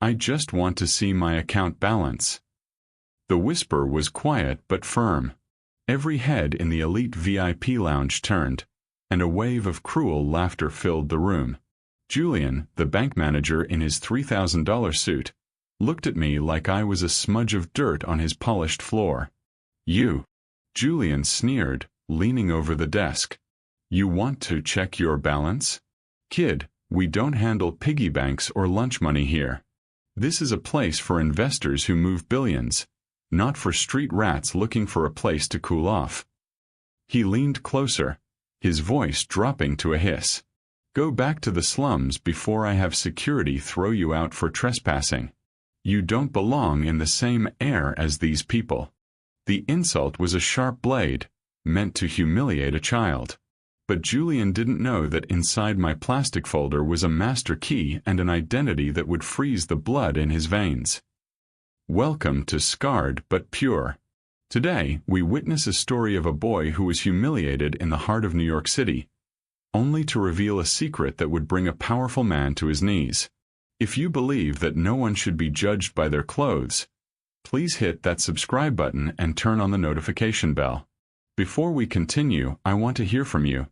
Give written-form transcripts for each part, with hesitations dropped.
I just want to see my account balance." The whisper was quiet but firm. Every head in the elite VIP lounge turned, and a wave of cruel laughter filled the room. Julian, the bank manager in his $3,000 suit, looked at me like I was a smudge of dirt on his polished floor. "You," Julian sneered, leaning over the desk. "You want to check your balance? Kid, we don't handle piggy banks or lunch money here. This is a place for investors who move billions, not for street rats looking for a place to cool off." He leaned closer, his voice dropping to a hiss. "Go back to the slums before I have security throw you out for trespassing. You don't belong in the same air as these people." The insult was a sharp blade, meant to humiliate a child. But Julian didn't know that inside my plastic folder was a master key and an identity that would freeze the blood in his veins. Welcome to Scarred but Pure. Today, we witness a story of a boy who was humiliated in the heart of New York City, only to reveal a secret that would bring a powerful man to his knees. If you believe that no one should be judged by their clothes, please hit that subscribe button and turn on the notification bell. Before we continue, I want to hear from you.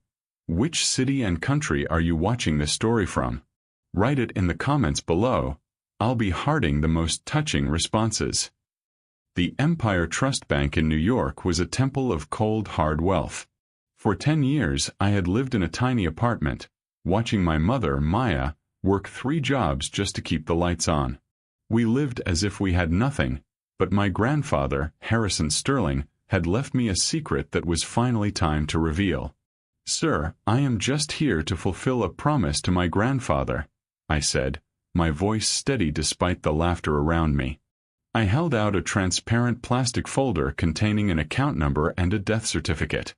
Which city and country are you watching this story from? Write it in the comments below. I'll be hearting the most touching responses. The Empire Trust Bank in New York was a temple of cold, hard wealth. For 10 years, I had lived in a tiny apartment, watching my mother, Maya, work 3 jobs just to keep the lights on. We lived as if we had nothing, but my grandfather, Harrison Sterling, had left me a secret that was finally time to reveal. "Sir, I am just here to fulfill a promise to my grandfather," I said, my voice steady despite the laughter around me. I held out a transparent plastic folder containing an account number and a death certificate.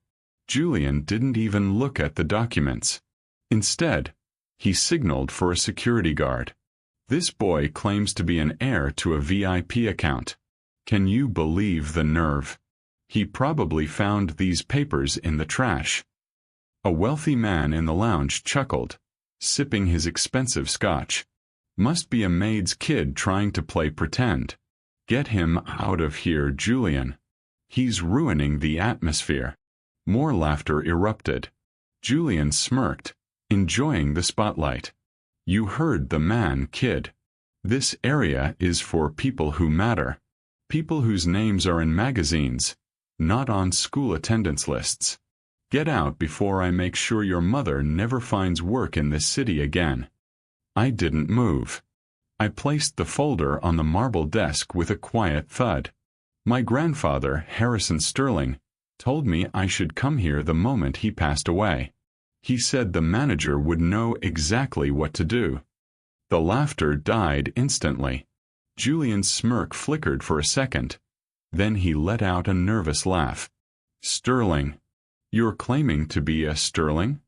Julian didn't even look at the documents. Instead, he signaled for a security guard. "This boy claims to be an heir to a VIP account. Can you believe the nerve? He probably found these papers in the trash." A wealthy man in the lounge chuckled, sipping his expensive scotch. "Must be a maid's kid trying to play pretend. Get him out of here, Julian. He's ruining the atmosphere." More laughter erupted. Julian smirked, enjoying the spotlight. "You heard the man, kid. This area is for people who matter. People whose names are in magazines, not on school attendance lists. Get out before I make sure your mother never finds work in this city again." I didn't move. I placed the folder on the marble desk with a quiet thud. My grandfather, Harrison Sterling, told me I should come here the moment he passed away. He said the manager would know exactly what to do. The laughter died instantly. Julian's smirk flickered for a second. Then he let out a nervous laugh. "Sterling. You're claiming to be a Sterling?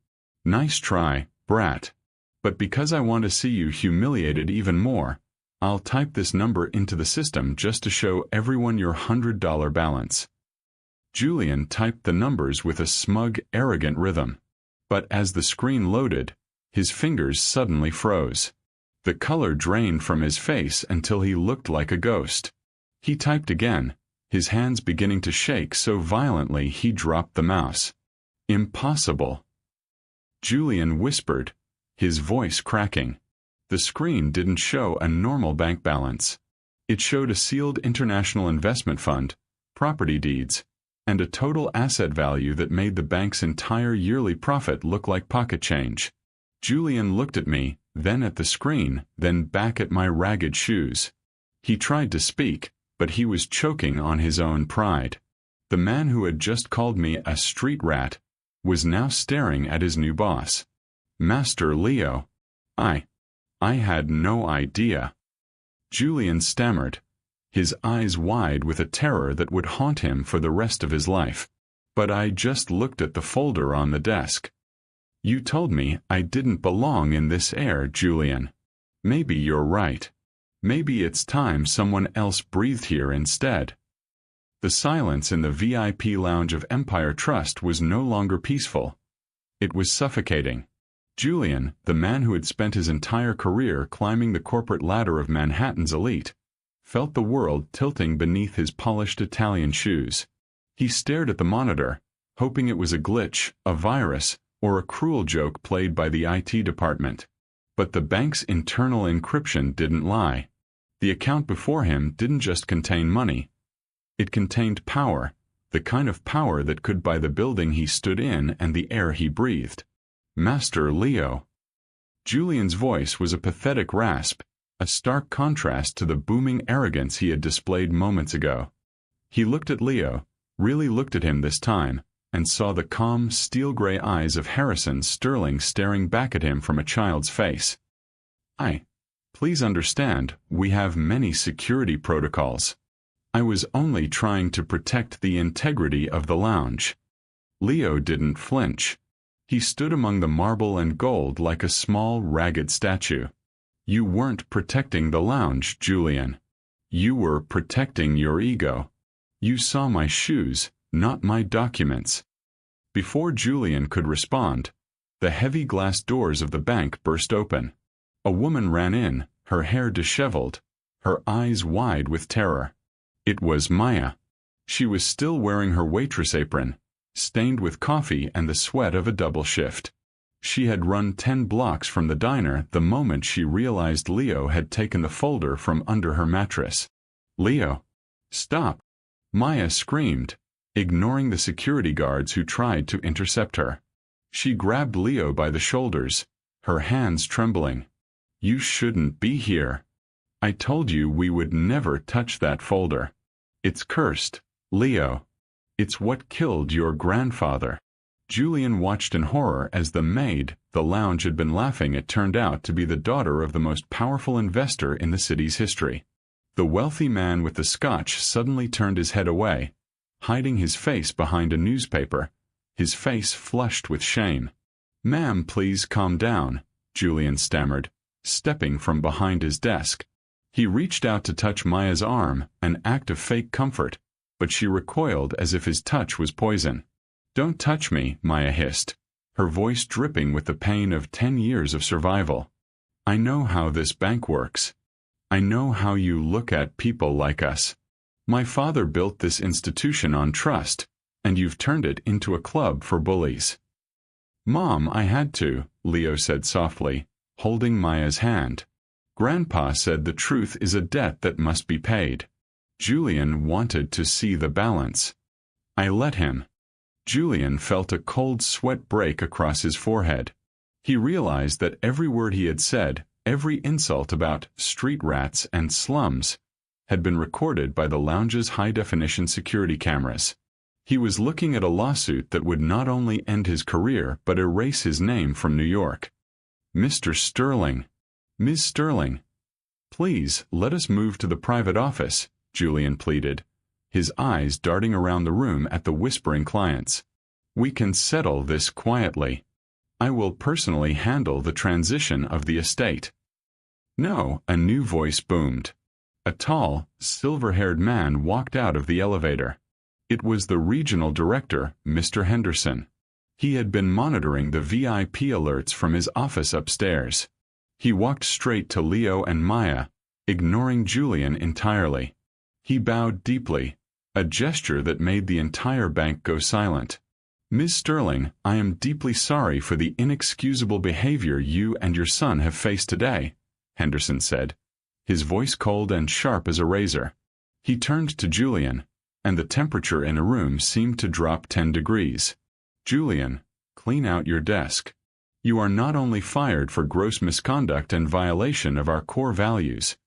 Nice try, brat. But because I want to see you humiliated even more, I'll type this number into the system just to show everyone your $100 balance." Julian typed the numbers with a smug, arrogant rhythm. But as the screen loaded, his fingers suddenly froze. The color drained from his face until he looked like a ghost. He typed again, his hands beginning to shake so violently he dropped the mouse. "Impossible." Julian whispered, his voice cracking. The screen didn't show a normal bank balance. It showed a sealed international investment fund, property deeds, and a total asset value that made the bank's entire yearly profit look like pocket change. Julian looked at me, then at the screen, then back at my ragged shoes. He tried to speak, but he was choking on his own pride. The man who had just called me a street rat was now staring at his new boss. Master Leo. I had no idea. Julian stammered, his eyes wide with a terror that would haunt him for the rest of his life. "But I just looked at the folder on the desk." "You told me I didn't belong in this air, Julian. Maybe you're right. Maybe it's time someone else breathed here instead." The silence in the VIP lounge of Empire Trust was no longer peaceful. It was suffocating. Julian, the man who had spent his entire career climbing the corporate ladder of Manhattan's elite, felt the world tilting beneath his polished Italian shoes. He stared at the monitor, hoping it was a glitch, a virus, or a cruel joke played by the IT department. But the bank's internal encryption didn't lie. The account before him didn't just contain money. It contained power, the kind of power that could buy the building he stood in and the air he breathed. Master Leo. Julian's voice was a pathetic rasp, a stark contrast to the booming arrogance he had displayed moments ago. He looked at Leo, really looked at him this time, and saw the calm, steel-gray eyes of Harrison Sterling staring back at him from a child's face. Please understand, we have many security protocols. I was only trying to protect the integrity of the lounge. Leo didn't flinch. He stood among the marble and gold like a small, ragged statue. You weren't protecting the lounge, Julian. You were protecting your ego. You saw my shoes, not my documents. Before Julian could respond, the heavy glass doors of the bank burst open. A woman ran in, her hair disheveled, her eyes wide with terror. It was Maya. She was still wearing her waitress apron, stained with coffee and the sweat of a double shift. She had run 10 blocks from the diner the moment she realized Leo had taken the folder from under her mattress. "Leo, stop!" Maya screamed, ignoring the security guards who tried to intercept her. She grabbed Leo by the shoulders, her hands trembling. "You shouldn't be here. I told you we would never touch that folder. It's cursed, Leo. It's what killed your grandfather." Julian watched in horror as the maid the lounge had been laughing at turned out to be the daughter of the most powerful investor in the city's history. The wealthy man with the scotch suddenly turned his head away, hiding his face behind a newspaper, his face flushed with shame. "Ma'am, please calm down," Julian stammered, stepping from behind his desk. He reached out to touch Maya's arm, an act of fake comfort, but she recoiled as if his touch was poison. "Don't touch me," Maya hissed, her voice dripping with the pain of 10 years of survival. "I know how this bank works. I know how you look at people like us. My father built this institution on trust, and you've turned it into a club for bullies." "Mom, I had to," Leo said softly, holding Maya's hand. "Grandpa said the truth is a debt that must be paid." Julian wanted to see the balance. "I let him." Julian felt a cold sweat break across his forehead. He realized that every word he had said, every insult about street rats and slums, had been recorded by the lounge's high-definition security cameras. He was looking at a lawsuit that would not only end his career but erase his name from New York. "Mr. Sterling. Ms. Sterling. Please, let us move to the private office," Julian pleaded, his eyes darting around the room at the whispering clients. "We can settle this quietly. I will personally handle the transition of the estate." "No," a new voice boomed. A tall, silver-haired man walked out of the elevator. It was the regional director, Mr. Henderson. He had been monitoring the VIP alerts from his office upstairs. He walked straight to Leo and Maya, ignoring Julian entirely. He bowed deeply, a gesture that made the entire bank go silent. "Ms. Sterling, I am deeply sorry for the inexcusable behavior you and your son have faced today," Henderson said, his voice cold and sharp as a razor. He turned to Julian, and the temperature in the room seemed to drop 10 degrees. "Julian, clean out your desk. You are not only fired for gross misconduct and violation of our core values,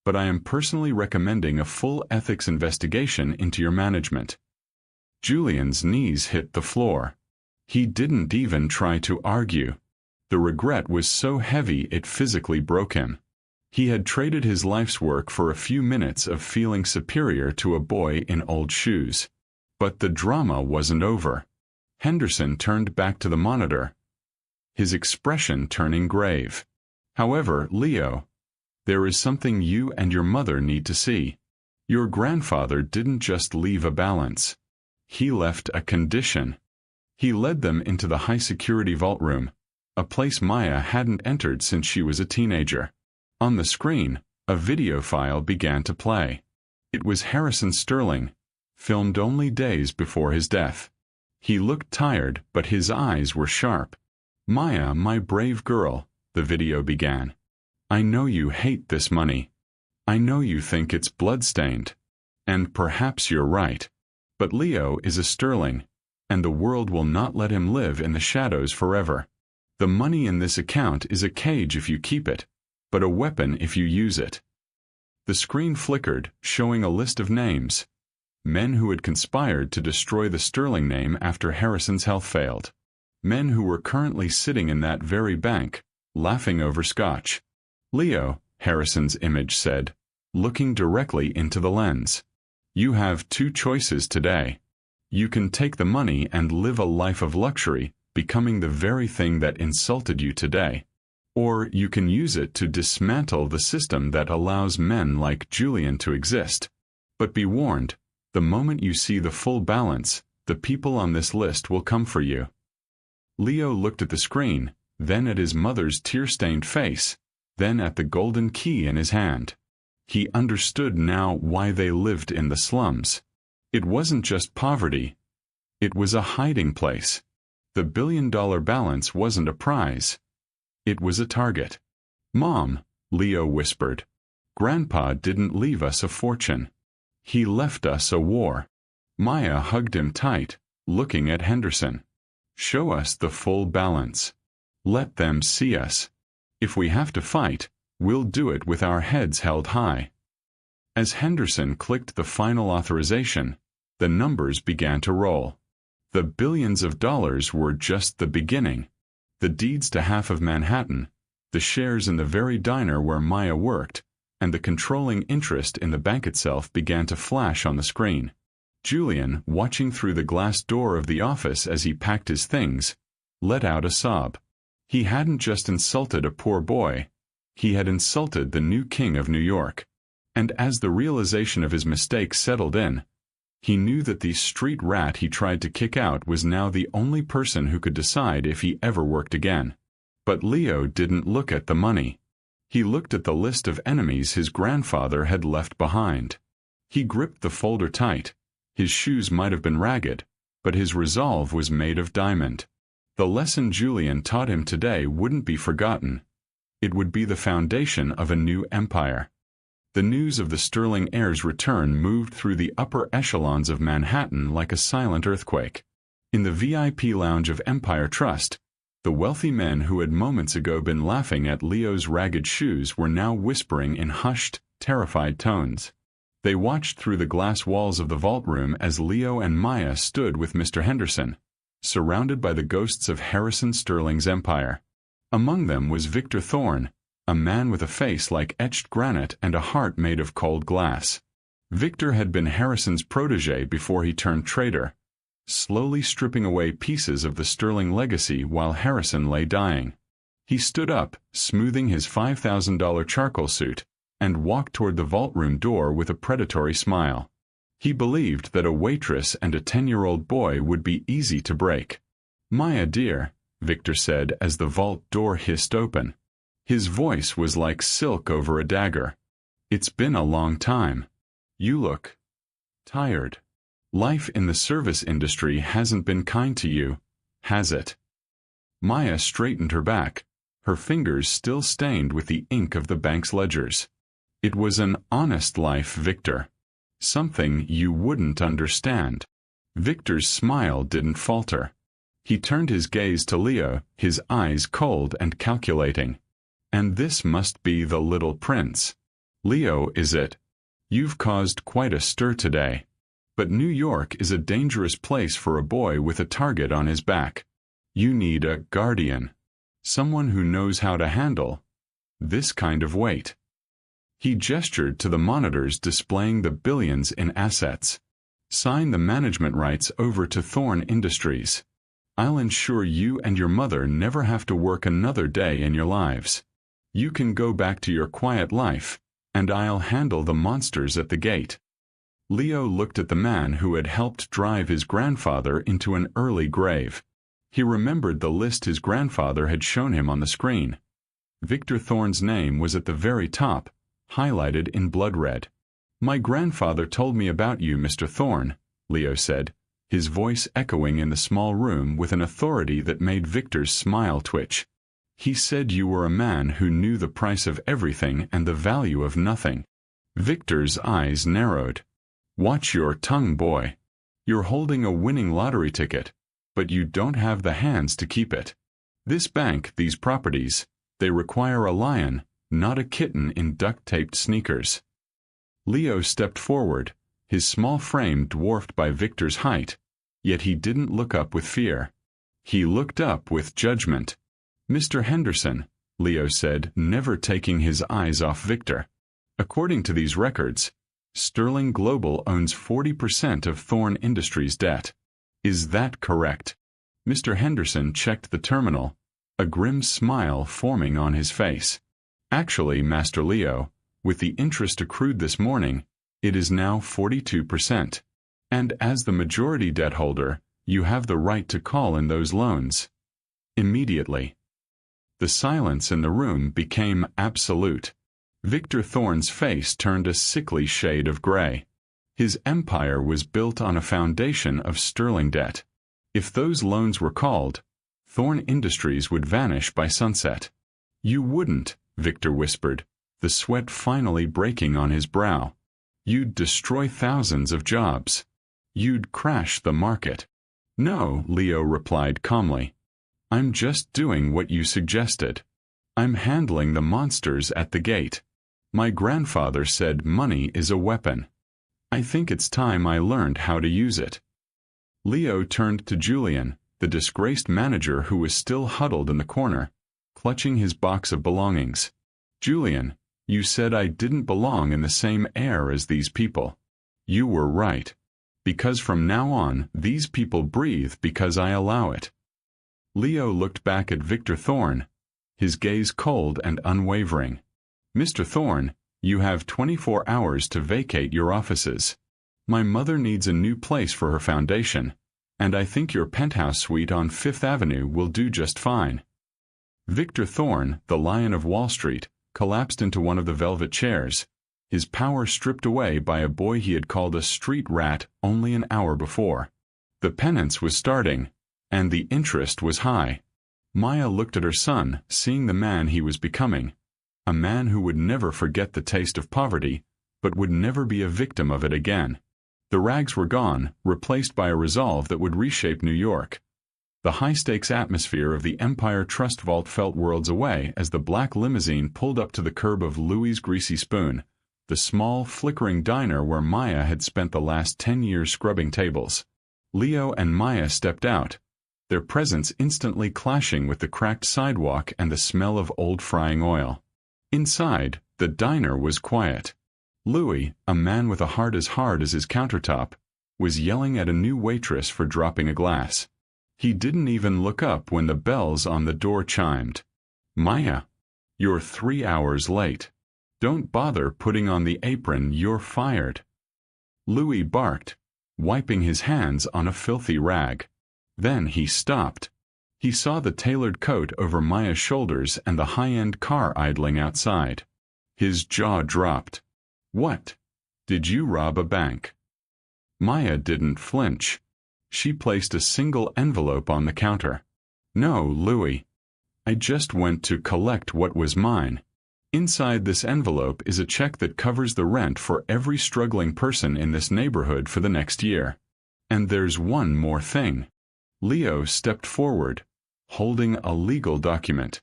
but I am personally recommending a full ethics investigation into your management." Julian's knees hit the floor. He didn't even try to argue. The regret was so heavy it physically broke him. He had traded his life's work for a few minutes of feeling superior to a boy in old shoes. But the drama wasn't over. Henderson turned back to the monitor, his expression turning grave. "However, Leo, there is something you and your mother need to see. Your grandfather didn't just leave a balance. He left a condition." He led them into the high-security vault room, a place Maya hadn't entered since she was a teenager. On the screen, a video file began to play. It was Harrison Sterling, filmed only days before his death. He looked tired, but his eyes were sharp. "Maya, my brave girl," the video began. "I know you hate this money. I know you think it's blood-stained. And perhaps you're right. But Leo is a Sterling, and the world will not let him live in the shadows forever. The money in this account is a cage if you keep it, but a weapon if you use it." The screen flickered, showing a list of names. Men who had conspired to destroy the Sterling name after Harrison's health failed. Men who were currently sitting in that very bank, laughing over scotch. "Leo," Harrison's image said, looking directly into the lens. "You have two choices today. You can take the money and live a life of luxury, becoming the very thing that insulted you today. Or you can use it to dismantle the system that allows men like Julian to exist. But be warned, the moment you see the full balance, the people on this list will come for you." Leo looked at the screen, then at his mother's tear-stained face, then at the golden key in his hand. He understood now why they lived in the slums. It wasn't just poverty. It was a hiding place. The billion-dollar balance wasn't a prize. It was a target. "Mom," Leo whispered, "Grandpa didn't leave us a fortune. He left us a war." Maya hugged him tight, looking at Henderson. "Show us the full balance. Let them see us. If we have to fight, we'll do it with our heads held high." As Henderson clicked the final authorization, the numbers began to roll. The billions of dollars were just the beginning. The deeds to half of Manhattan, the shares in the very diner where Maya worked, and the controlling interest in the bank itself began to flash on the screen. Julian, watching through the glass door of the office as he packed his things, let out a sob. He hadn't just insulted a poor boy, he had insulted the new king of New York. And as the realization of his mistake settled in, he knew that the street rat he tried to kick out was now the only person who could decide if he ever worked again. But Leo didn't look at the money. He looked at the list of enemies his grandfather had left behind. He gripped the folder tight. His shoes might have been ragged, but his resolve was made of diamond. The lesson Julian taught him today wouldn't be forgotten. It would be the foundation of a new empire. The news of the Sterling heir's return moved through the upper echelons of Manhattan like a silent earthquake. In the VIP lounge of Empire Trust, the wealthy men who had moments ago been laughing at Leo's ragged shoes were now whispering in hushed, terrified tones. They watched through the glass walls of the vault room as Leo and Maya stood with Mr. Henderson, surrounded by the ghosts of Harrison Sterling's empire. Among them was Victor Thorne, a man with a face like etched granite and a heart made of cold glass. Victor had been Harrison's protege before he turned traitor, slowly stripping away pieces of the Sterling legacy while Harrison lay dying. He stood up, smoothing his $5,000 charcoal suit, and walked toward the vault room door with a predatory smile. He believed that a waitress and a 10-year-old boy would be easy to break. "Maya dear," Victor said as the vault door hissed open. His voice was like silk over a dagger. "It's been a long time. You look tired. Life in the service industry hasn't been kind to you, has it?" Maya straightened her back, her fingers still stained with the ink of the bank's ledgers. "It was an honest life, Victor. Something you wouldn't understand." Victor's smile didn't falter. He turned his gaze to Leo, his eyes cold and calculating. "And this must be the little prince. Leo, is it? You've caused quite a stir today. But New York is a dangerous place for a boy with a target on his back. You need a guardian. Someone who knows how to handle this kind of weight." He gestured to the monitors displaying the billions in assets. "Sign the management rights over to Thorne Industries. I'll ensure you and your mother never have to work another day in your lives. You can go back to your quiet life, and I'll handle the monsters at the gate." Leo looked at the man who had helped drive his grandfather into an early grave. He remembered the list his grandfather had shown him on the screen. Victor Thorne's name was at the very top, highlighted in blood red. "My grandfather told me about you, Mr. Thorne," Leo said, his voice echoing in the small room with an authority that made Victor's smile twitch. "He said you were a man who knew the price of everything and the value of nothing." Victor's eyes narrowed. "Watch your tongue, boy. You're holding a winning lottery ticket, but you don't have the hands to keep it. This bank, these properties, they require a lion, not a kitten in duct-taped sneakers." Leo stepped forward, his small frame dwarfed by Victor's height, yet he didn't look up with fear. He looked up with judgment. "Mr. Henderson," Leo said, never taking his eyes off Victor. "According to these records, Sterling Global owns 40% of Thorne Industries' debt. Is that correct?" Mr. Henderson checked the terminal, a grim smile forming on his face. "Actually, Master Leo, with the interest accrued this morning, it is now 42%. And as the majority debt holder, you have the right to call in those loans." Immediately, the silence in the room became absolute. Victor Thorne's face turned a sickly shade of gray. His empire was built on a foundation of sterling debt. If those loans were called, Thorne Industries would vanish by sunset. "You wouldn't," Victor whispered, the sweat finally breaking on his brow. "You'd destroy thousands of jobs. You'd crash the market." "No," Leo replied calmly. "I'm just doing what you suggested. I'm handling the monsters at the gate. My grandfather said money is a weapon. I think it's time I learned how to use it." Leo turned to Julian, the disgraced manager who was still huddled in the corner, clutching his box of belongings. "Julian, you said I didn't belong in the same air as these people. You were right. Because from now on, these people breathe because I allow it." Leo looked back at Victor Thorne, his gaze cold and unwavering. "Mr. Thorne, you have 24 hours to vacate your offices. My mother needs a new place for her foundation, and I think your penthouse suite on Fifth Avenue will do just fine." Victor Thorne, the Lion of Wall Street, collapsed into one of the velvet chairs, his power stripped away by a boy he had called a street rat only an hour before. The penance was starting, and the interest was high. Maya looked at her son, seeing the man he was becoming, a man who would never forget the taste of poverty, but would never be a victim of it again. The rags were gone, replaced by a resolve that would reshape New York. The high-stakes atmosphere of the Empire Trust Vault felt worlds away as the black limousine pulled up to the curb of Louie's Greasy Spoon, the small, flickering diner where Maya had spent the last 10 years scrubbing tables. Leo and Maya stepped out, their presence instantly clashing with the cracked sidewalk and the smell of old frying oil. Inside, the diner was quiet. Louis, a man with a heart as hard as his countertop, was yelling at a new waitress for dropping a glass. He didn't even look up when the bells on the door chimed. "Maya, you're 3 hours late. Don't bother putting on the apron, you're fired." Louis barked, wiping his hands on a filthy rag. Then he stopped. He saw the tailored coat over Maya's shoulders and the high-end car idling outside. His jaw dropped. "What? Did you rob a bank?" Maya didn't flinch. She placed a single envelope on the counter. "No, Louis. I just went to collect what was mine. Inside this envelope is a check that covers the rent for every struggling person in this neighborhood for the next year. And there's one more thing." Leo stepped forward, holding a legal document.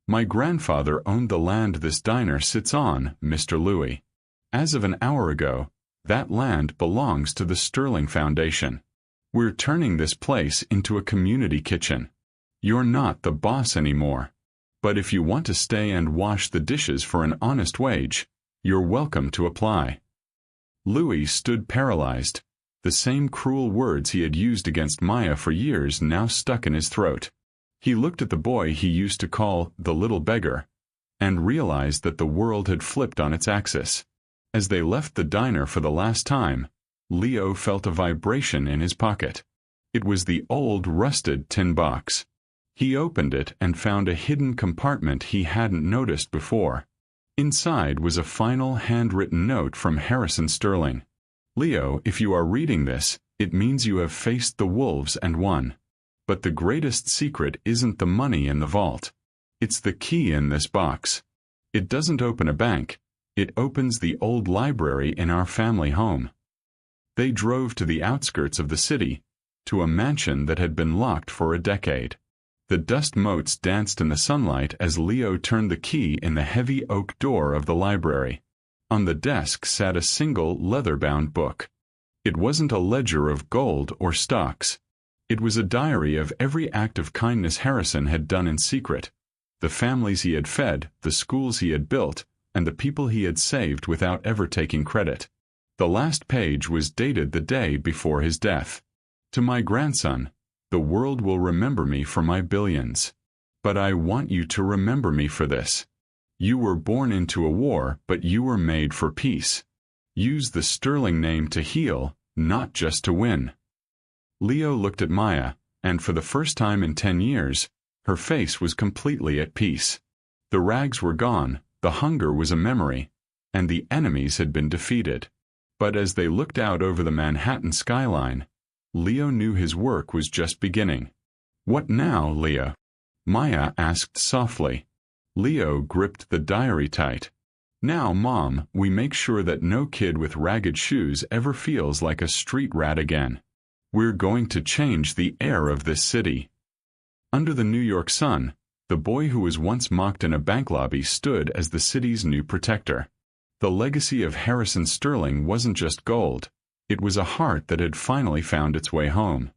"My grandfather owned the land this diner sits on, Mr. Louis. As of an hour ago, that land belongs to the Sterling Foundation. We're turning this place into a community kitchen. You're not the boss anymore. But if you want to stay and wash the dishes for an honest wage, you're welcome to apply." Louis stood paralyzed, the same cruel words he had used against Maya for years now stuck in his throat. He looked at the boy he used to call the little beggar, and realized that the world had flipped on its axis. As they left the diner for the last time, Leo felt a vibration in his pocket. It was the old rusted tin box. He opened it and found a hidden compartment he hadn't noticed before. Inside was a final handwritten note from Harrison Sterling. "Leo, if you are reading this, it means you have faced the wolves and won. But the greatest secret isn't the money in the vault. It's the key in this box. It doesn't open a bank. It opens the old library in our family home." They drove to the outskirts of the city, to a mansion that had been locked for a decade. The dust motes danced in the sunlight as Leo turned the key in the heavy oak door of the library. On the desk sat a single leather-bound book. It wasn't a ledger of gold or stocks. It was a diary of every act of kindness Harrison had done in secret, the families he had fed, the schools he had built, and the people he had saved without ever taking credit. The last page was dated the day before his death. "To my grandson, the world will remember me for my billions. But I want you to remember me for this. You were born into a war, but you were made for peace. Use the Sterling name to heal, not just to win." Leo looked at Maya, and for the first time in 10 years, her face was completely at peace. The rags were gone, the hunger was a memory, and the enemies had been defeated. But as they looked out over the Manhattan skyline, Leo knew his work was just beginning. "What now, Leo?" Maya asked softly. Leo gripped the diary tight. "Now, Mom, we make sure that no kid with ragged shoes ever feels like a street rat again. We're going to change the air of this city." Under the New York sun, the boy who was once mocked in a bank lobby stood as the city's new protector. The legacy of Harrison Sterling wasn't just gold. It was a heart that had finally found its way home.